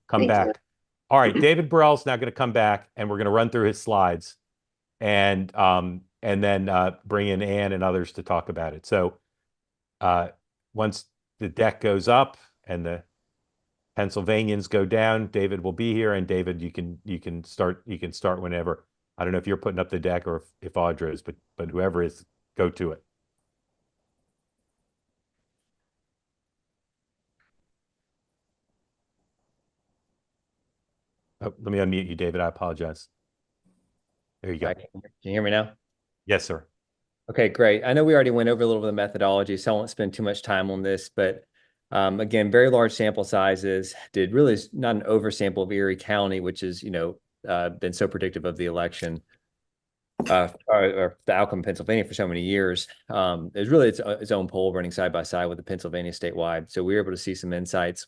come Me too. back. All right, David Burrell's now going to come back, and we're going to run through his slides, and then bring in Ann and others to talk about it. So uh, once the deck goes up and the Pennsylvanians go down, David will be here, and David, you can start whenever. I don't know if you're putting up the deck or if Audra is, but whoever is, go to it. Oh, let me unmute you, David. I apologize. There you All go. right, can you hear me now? Yes, sir. Okay, great. I know we already went over a little bit of methodology, so I won't spend too much time on this, but again, very large sample sizes, did really not an oversample of Erie County, which is, been so predictive of the election, or the outcome of Pennsylvania for so many years. It's really its own poll running side by side with the Pennsylvania statewide. So we were able to see some insights.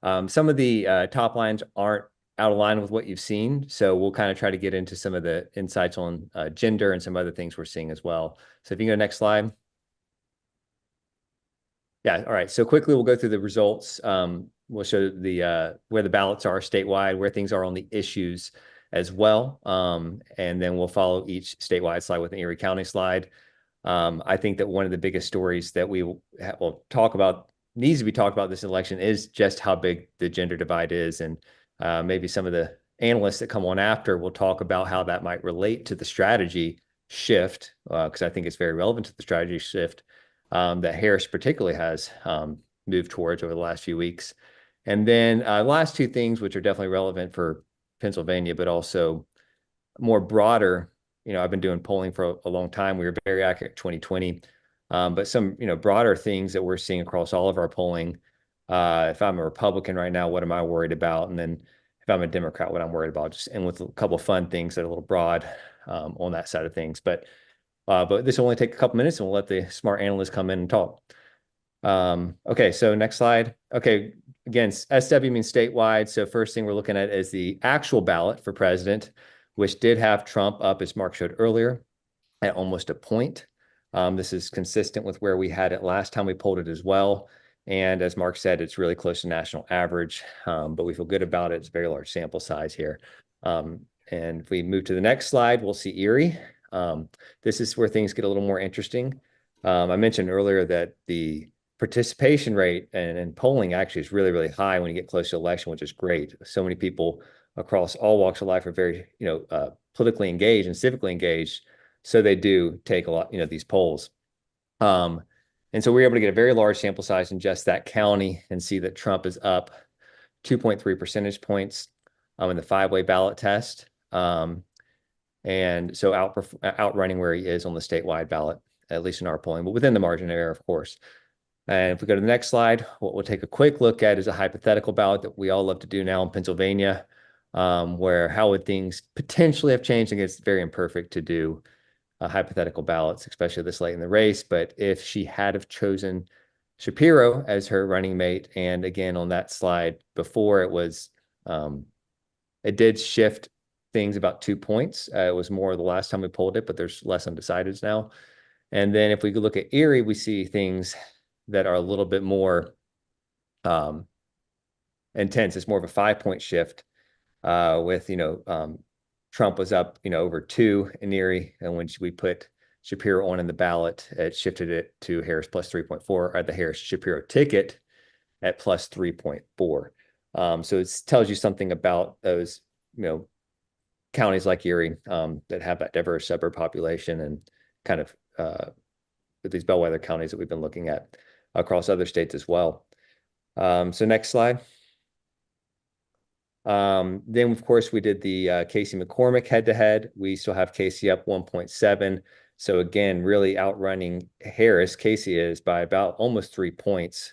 Some of the top lines aren't out of line with what you've seen. So we'll kind of try to get into some of the insights on gender and some other things we're seeing as well. So if you can go next slide. Yeah, all right. So quickly, we'll go through the results. We'll show the where the ballots are statewide, where things are on the issues as well. And then we'll follow each statewide slide with an Erie County slide. I think that one of the biggest stories that we will talk about, needs to be talked about this election, is just how big the gender divide is. And maybe some of the analysts that come on after will talk about how that might relate to the strategy shift, because I think it's very relevant to the strategy shift that Harris particularly has moved towards over the last few weeks. And then last two things, which are definitely relevant for Pennsylvania, but also more broader. I've been doing polling for a long time. We were very accurate in 2020, but some, broader things that we're seeing across all of our polling. If I'm a Republican right now, what am I worried about? And then if I'm a Democrat, what I'm worried about, just, and with a couple of fun things that are a little broad on that side of things. But this will only take a couple minutes, and we'll let the smart analysts come in and talk. Okay, so next slide. Okay, again, SW means statewide. So first thing we're looking at is the actual ballot for president, which did have Trump up, as Mark showed earlier, at almost a point. This is consistent with where we had it last time we polled it as well. And as Mark said, it's really close to national average, but we feel good about it. It's a very large sample size here. And if we move to the next slide, we'll see Erie. This is where things get a little more interesting. I mentioned earlier that the participation rate and polling actually is really, really high when you get close to election, which is great. So many people across all walks of life are very, politically engaged and civically engaged. So they do take a lot, these polls. And so we're able to get a very large sample size in just that county and see that Trump is up 2.3 percentage points in the five-way ballot test. And so outrunning where he is on the statewide ballot, at least in our polling, but within the margin of error, of course. And if we go to the next slide, what we'll take a quick look at is a hypothetical ballot that we all love to do now in Pennsylvania, where how would things potentially have changed? I guess it's very imperfect to do hypothetical ballots, especially this late in the race. But if she had have chosen Shapiro as her running mate, and again, on that slide before, it did shift things about 2 points. It was more the last time we polled it, but there's less undecideds now. And then if we look at Erie, we see things that are a little bit more intense. It's more of a 5-point shift with, Trump was up, over 2 in Erie. And when we put Shapiro on in the ballot, it shifted it to Harris plus 3.4, or the Harris Shapiro ticket at plus 3.4. So it tells you something about those, counties like Erie that have that diverse suburb population, and kind of with these bellwether counties that we've been looking at across other states as well. So next slide. Then, of course, we did the Casey McCormick head-to-head. We still have Casey up 1.7. So again, really outrunning Harris. Casey is by about almost 3 points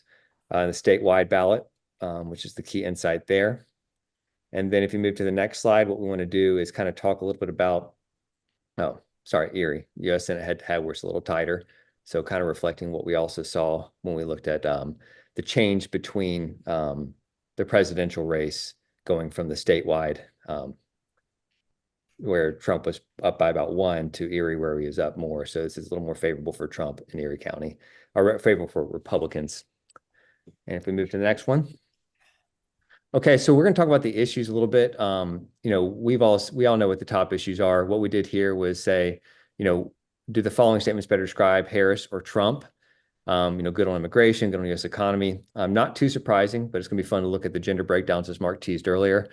on the statewide ballot, which is the key insight there. And then if you move to the next slide, what we want to do is kind of talk a little bit about, Erie. U.S. Senate head-to-head where it's a little tighter. So kind of reflecting what we also saw when we looked at the change between the presidential race going from the statewide, where Trump was up by about 1, to Erie, where he is up more. So this is a little more favorable for Trump in Erie County, or favorable for Republicans. And if we move to the next one. Okay, so we're going to talk about the issues a little bit. We all know what the top issues are. What we did here was say, do the following statements better describe Harris or Trump? Good on immigration, good on U.S. economy. Not too surprising, but it's going to be fun to look at the gender breakdowns as Mark teased earlier.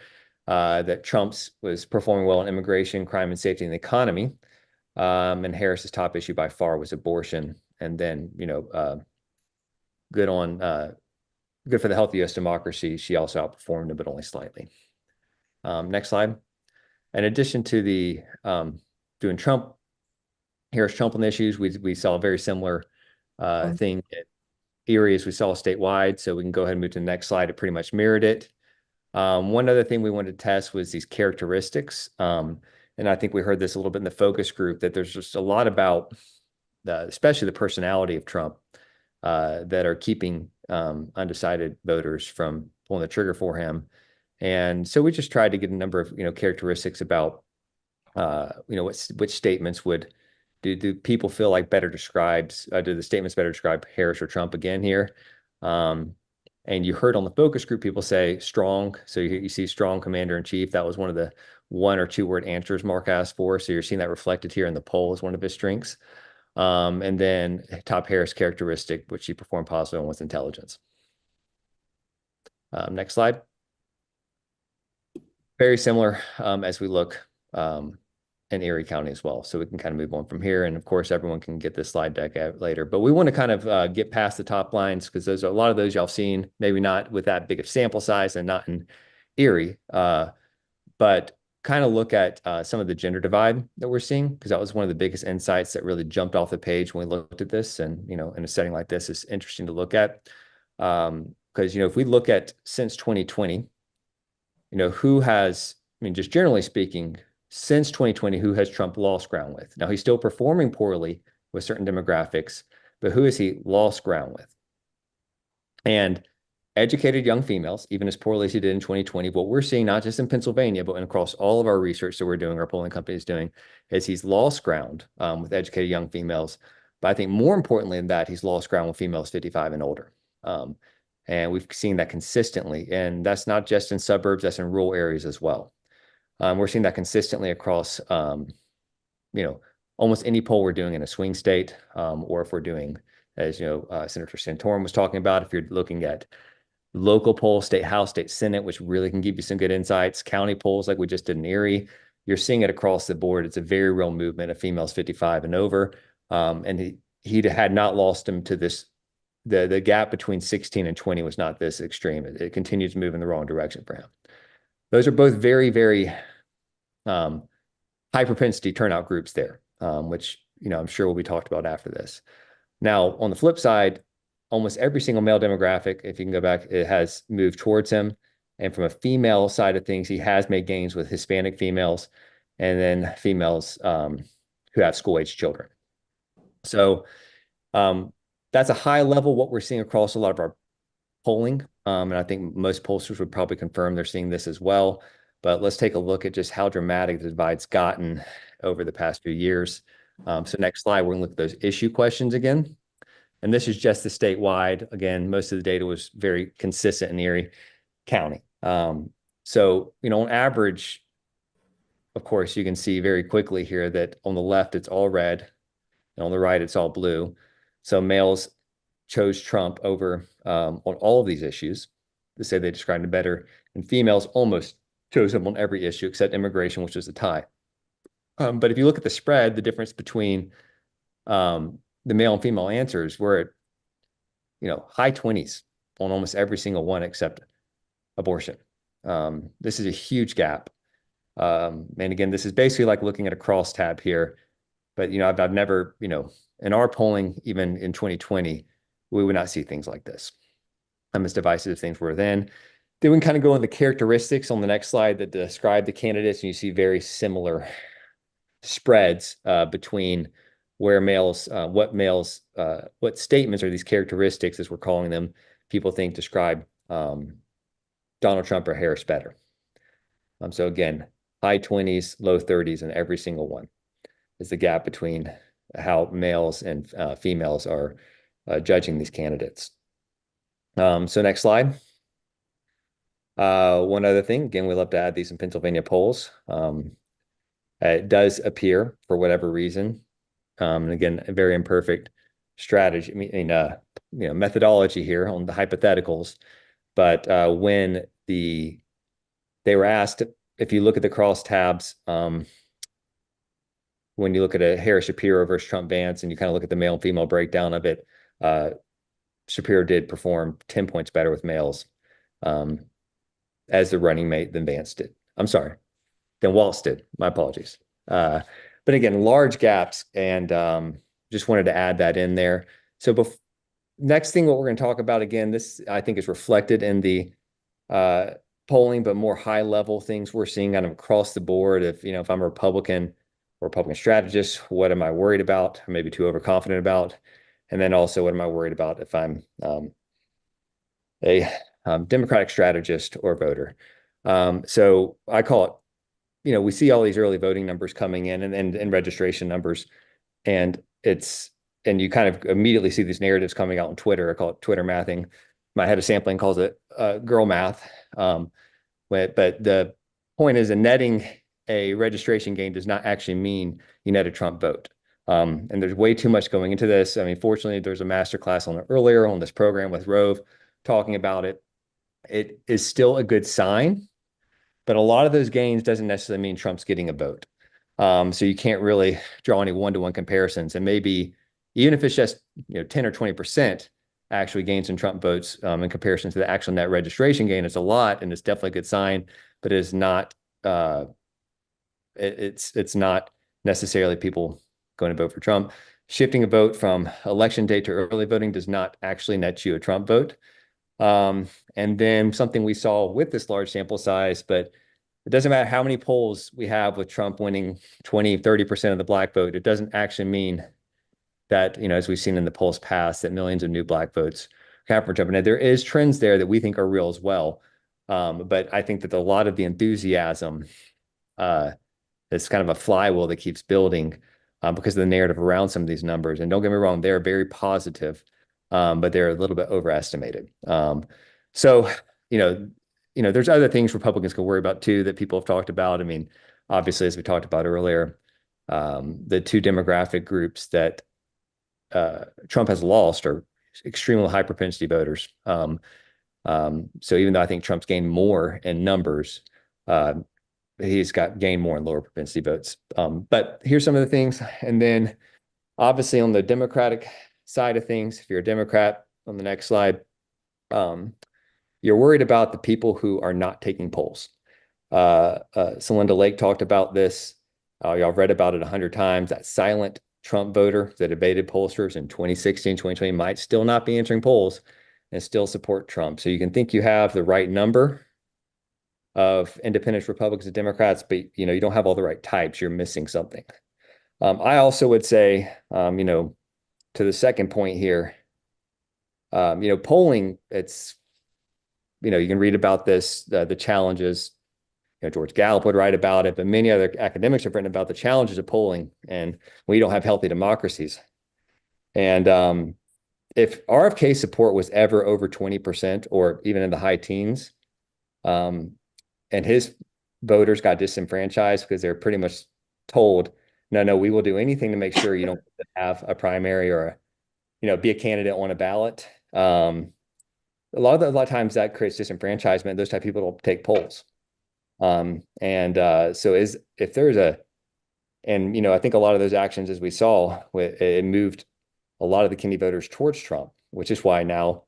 That Trump's was performing well on immigration, crime, and safety in the economy, and Harris's top issue by far was abortion. And then, good on good for the healthy U.S. democracy. She also outperformed him, but only slightly. Next slide. In addition to the doing Trump, Harris Trump on the issues, we saw a very similar thing at Erie as we saw statewide. So we can go ahead and move to the next slide. It pretty much mirrored it. One other thing we wanted to test was these characteristics. And I think we heard this a little bit in the focus group that there's just a lot about, especially the personality of Trump, that are keeping undecided voters from pulling the trigger for him. And so we just tried to get a number of characteristics about which statements would do people feel like better describes do the statements better describe Harris or Trump again here. And you heard on the focus group people say strong. So you see strong commander in chief. That was one of the 1 or 2 word answers Mark asked for. So you're seeing that reflected here in the poll as one of his strengths. And then top Harris characteristic, which she performed positive on, was intelligence. Next slide. Very similar as we look in Erie County as well. So we can kind of move on from here. And of course, everyone can get this slide deck out later. But we want to kind of get past the top lines because there's a lot of those y'all seen, maybe not with that big of sample size and not in Erie, but kind of look at some of the gender divide that we're seeing, because that was one of the biggest insights that really jumped off the page when we looked at this. And, in a setting like this, it's interesting to look at. Because, if we look at since 2020, who has, just generally speaking, since 2020, who has Trump lost ground with? Now, he's still performing poorly with certain demographics, but who has he lost ground with? And educated young females, even as poorly as he did in 2020, what we're seeing, not just in Pennsylvania, but across all of our research that we're doing, our polling company is doing, is he's lost ground with educated young females. But I think more importantly than that, he's lost ground with females 55 and older. And we've seen that consistently. And that's not just in suburbs, that's in rural areas as well. We're seeing that consistently across, almost any poll we're doing in a swing state, or if we're doing, as Senator Santorum was talking about, if you're looking at local polls, state House, state Senate, which really can give you some good insights, county polls like we just did in Erie, you're seeing it across the board. It's a very real movement of females 55 and over. And he had not lost him to this. The gap between 16 and 20 was not this extreme. It continues to move in the wrong direction for him. Those are both very, very high propensity turnout groups there, which, I'm sure will be talked about after this. Now, on the flip side, almost every single male demographic, if you can go back, it has moved towards him. And from a female side of things, he has made gains with Hispanic females and then females who have school-age children. So that's a high level what we're seeing across a lot of our polling. And I think most pollsters would probably confirm they're seeing this as well. But let's take a look at just how dramatic the divide's gotten over the past few years. So next slide, we're going to look at those issue questions again. And this is just the statewide. Again, most of the data was very consistent in Erie County. So, on average, of course, you can see very quickly here that on the left, it's all red, and on the right, it's all blue. So males chose Trump over on all of these issues. They say they described him better, and females almost chose him on every issue except immigration, which was a tie. But if you look at the spread, the difference between the male and female answers, we're at, high 20s on almost every single one except abortion. This is a huge gap. And again, this is basically like looking at a crosstab here. But, I've never, in our polling, even in 2020, we would not see things like this. As divisive as things were then. Then we can kind of go into the characteristics on the next slide that describe the candidates, and you see very similar spreads between where males, what statements are these characteristics, as we're calling them, people think describe Donald Trump or Harris better. So again, high 20s, low 30s in every single one is the gap between how males and females are judging these candidates. So next slide. One other thing, again, we love to add these in Pennsylvania polls. It does appear, for whatever reason, and again, a very imperfect strategy, methodology here on the hypotheticals. But when they were asked, if you look at the crosstabs, when you look at a Harris Shapiro versus Trump Vance, and you kind of look at the male and female breakdown of it, Shapiro did perform 10 points better with males as the running mate than Vance did. I'm sorry, than Walz did. My apologies. But again, large gaps, and just wanted to add that in there. So next thing, what we're going to talk about, again, this I think is reflected in the polling, but more high level things we're seeing kind of across the board. If I'm a Republican or Republican strategist, what am I worried about? Or maybe too overconfident about? And then also, what am I worried about if I'm a Democratic strategist or voter? So I call it, we see all these early voting numbers coming in and registration numbers, and you kind of immediately see these narratives coming out on Twitter. I call it Twitter mathing. My head of sampling calls it girl math. But the point is, netting a registration gain does not actually mean you net a Trump vote. And there's way too much going into this. I mean, fortunately, there's a masterclass on it earlier on this program with Rove talking about it. It is still a good sign, but a lot of those gains doesn't necessarily mean Trump's getting a vote. So you can't really draw any one-to-one comparisons. And maybe even if it's just 10 or 20% actually gains in Trump votes in comparison to the actual net registration gain, it's a lot, and it's definitely a good sign, but it is not. It's not necessarily people going to vote for Trump. Shifting a vote from election day to early voting does not actually net you a Trump vote. And then something we saw with this large sample size, but it doesn't matter how many polls we have with Trump winning 20, 30% of the black vote. It doesn't actually mean that, as we've seen in the polls past, that millions of new black votes come for Trump. And there is trends there that we think are real as well. But I think that a lot of the enthusiasm is kind of a flywheel that keeps building because of the narrative around some of these numbers. And don't get me wrong, they're very positive, but they're a little bit overestimated. So, there's other things Republicans can worry about too that people have talked about. I mean, obviously, as we talked about earlier, the two demographic groups that Trump has lost are extremely high propensity voters. So even though I think Trump's gained more in numbers, he's gained more in lower propensity votes. But here's some of the things. And then obviously on the Democratic side of things, if you're a Democrat, on the next slide, you're worried about the people who are not taking polls. Celinda Lake talked about this. Y'all read about it 100 times. That silent Trump voter that evaded pollsters in 2016, 2020 might still not be entering polls and still support Trump. So you can think you have the right number of independents, Republicans, and Democrats, but you don't have all the right types. You're missing something. I also would say, to the second point here, polling, it's, you can read about this, the challenges. George Gallup would write about it, but many other academics have written about the challenges of polling, and we don't have healthy democracies. And if RFK support was ever over 20% or even in the high teens, and his voters got disenfranchised because they're pretty much told, no, we will do anything to make sure you don't have a primary or be a candidate on a ballot. A lot of times that creates disenfranchisement. Those type of people don't take polls. So if there's I think a lot of those actions, as we saw, it moved a lot of the Kennedy voters towards Trump, which is why now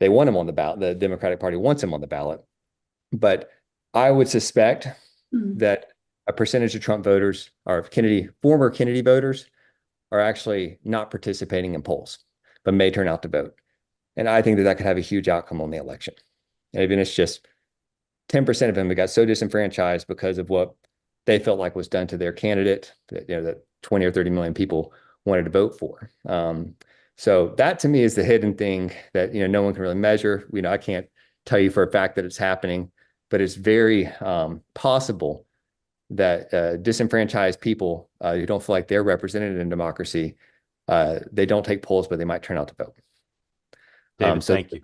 they want him on the ballot. The Democratic Party wants him on the ballot. But I would suspect that a percentage of Trump voters or former Kennedy voters are actually not participating in polls, but may turn out to vote. And I think that could have a huge outcome on the election. And even it's just 10% of them got so disenfranchised because of what they felt like was done to their candidate that 20 or 30 million people wanted to vote for. So that to me is the hidden thing that no one can really measure. I can't tell you for a fact that it's happening, but it's very possible that disenfranchised people who don't feel like they're represented in democracy, they don't take polls, but they might turn out to vote. David, thank you.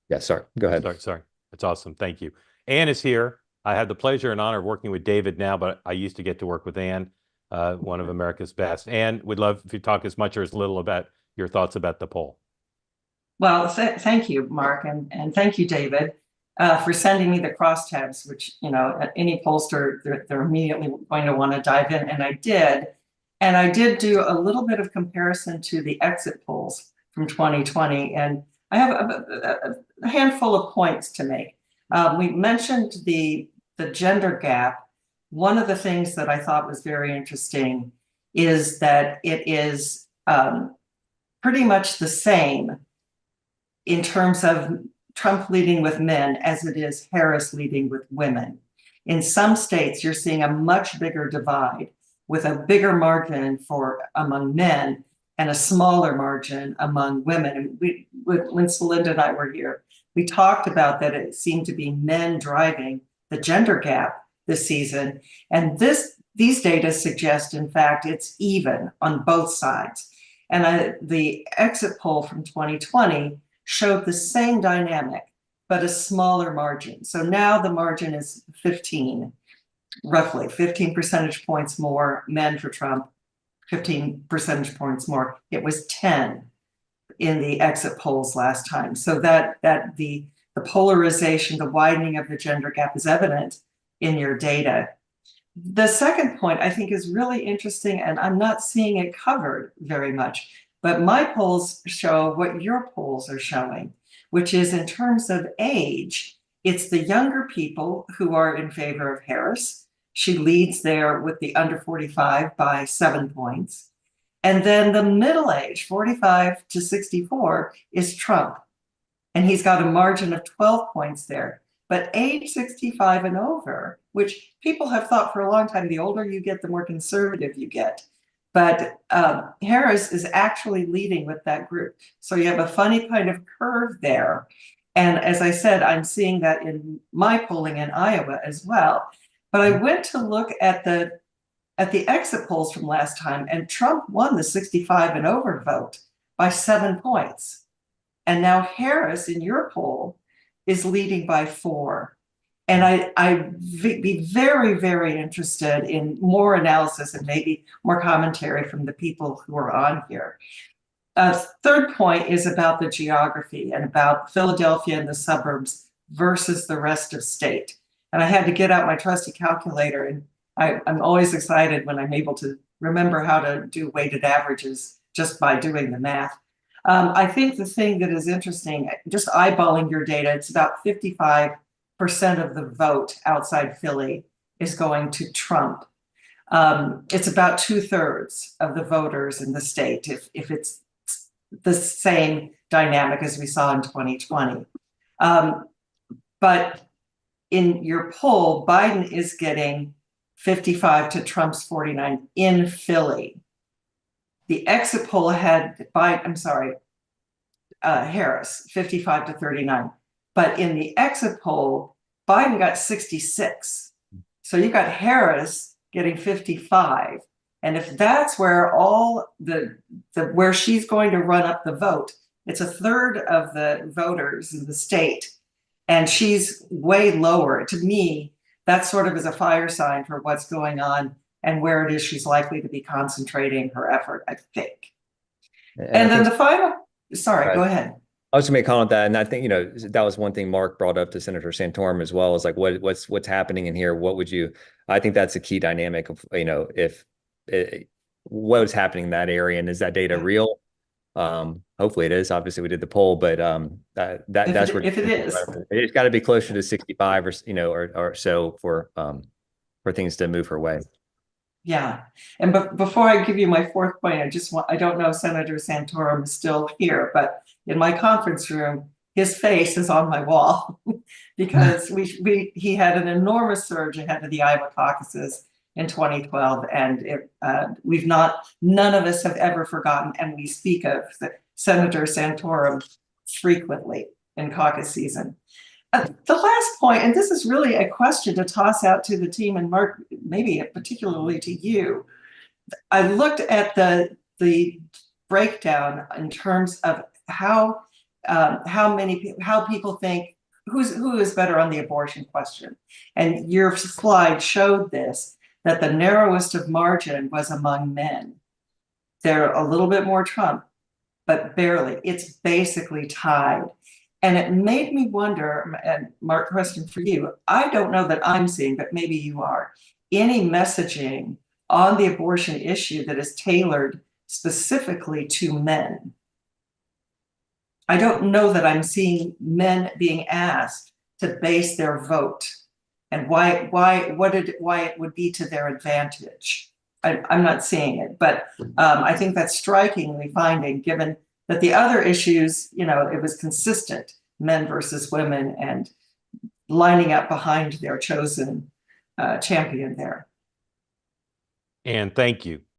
Yeah, sorry. Go ahead. Sorry. That's awesome. Thank you. Ann is here. I had the pleasure and honor of working with David now, but I used to get to work with Ann, one of America's best. Ann, we'd love if you talk as much or as little about your thoughts about the poll. Well, thank you, Mark, and thank you, David, for sending me the crosstabs, which, any pollster, they're immediately going to want to dive in, and I did. And I did do a little bit of comparison to the exit polls from 2020, and I have a handful of points to make. We mentioned the gender gap. One of the things that I thought was very interesting is that it is pretty much the same in terms of Trump leading with men as it is Harris leading with women. In some states, you're seeing a much bigger divide with a bigger margin among men and a smaller margin among women. And when Celinda and I were here, we talked about that it seemed to be men driving the gender gap this season. And these data suggest, in fact, it's even on both sides. And the exit poll from 2020 showed the same dynamic, but a smaller margin. So now the margin is 15, roughly 15 percentage points more men for Trump, 15 percentage points more. It was 10 in the exit polls last time. So that the polarization, the widening of the gender gap is evident in your data. The second point I think is really interesting, and I'm not seeing it covered very much, but my polls show what your polls are showing, which is in terms of age, it's the younger people who are in favor of Harris. She leads there with the under 45 by 7 points. And then the middle age, 45 to 64, is Trump. And he's got a margin of 12 points there. But age 65 and over, which people have thought for a long time, the older you get, the more conservative you get. But Harris is actually leading with that group. So you have a funny kind of curve there. And as I said, I'm seeing that in my polling in Iowa as well. But I went to look at the exit polls from last time, and Trump won the 65 and over vote by 7 points. And now Harris in your poll is leading by 4. And I'd be very, very interested in more analysis and maybe more commentary from the people who are on here. Third point is about the geography and about Philadelphia and the suburbs versus the rest of state. And I had to get out my trusty calculator, and I'm always excited when I'm able to remember how to do weighted averages just by doing the math. I think the thing that is interesting, just eyeballing your data, it's about 55% of the vote outside Philly is going to Trump. It's about 2/3 of the voters in the state, if it's the same dynamic as we saw in 2020. But in your poll, Biden is getting 55 to Trump's 49 in Philly. The exit poll had Harris, 55 to 39. But in the exit poll, Biden got 66. So you got Harris getting 55. And if that's where all where she's going to run up the vote, it's 1/3 of the voters in the state. And she's way lower. To me, that sort of is a fire sign for what's going on and where it is she's likely to be concentrating her effort, I think. And then the final, sorry, go ahead. I was going to make a comment on that, and I think that was one thing Mark brought up to Senator Santorum as well. Is like what's happening in here. What would you? I think that's a key dynamic of what is happening in that area, and is that data real? Hopefully it is. Obviously we did the poll, but that's where if it is, it's got to be closer to 65 or so for things to move her way. Yeah, and before I give you my fourth point, I don't know if Senator Santorum is still here, but in my conference room, his face is on my wall because he had an enormous surge ahead of the Iowa caucuses in 2012, and none of us have ever forgotten, and we speak of Senator Santorum frequently in caucus season. The last point, and this is really a question to toss out to the team, and Mark, maybe particularly to you. I looked at the breakdown in terms of how people think who is better on the abortion question. And your slide showed this, that the narrowest of margin was among men. They're a little bit more Trump, but barely. It's basically tied. And it made me wonder, and Mark, question for you, I don't know that I'm seeing, but maybe you are, any messaging on the abortion issue that is tailored specifically to men. I don't know that I'm seeing men being asked to base their vote and why it would be to their advantage. I'm not seeing it, but I think that's strikingly finding, given that the other issues, it was consistent, men versus women, and lining up behind their chosen champion there. And thank you.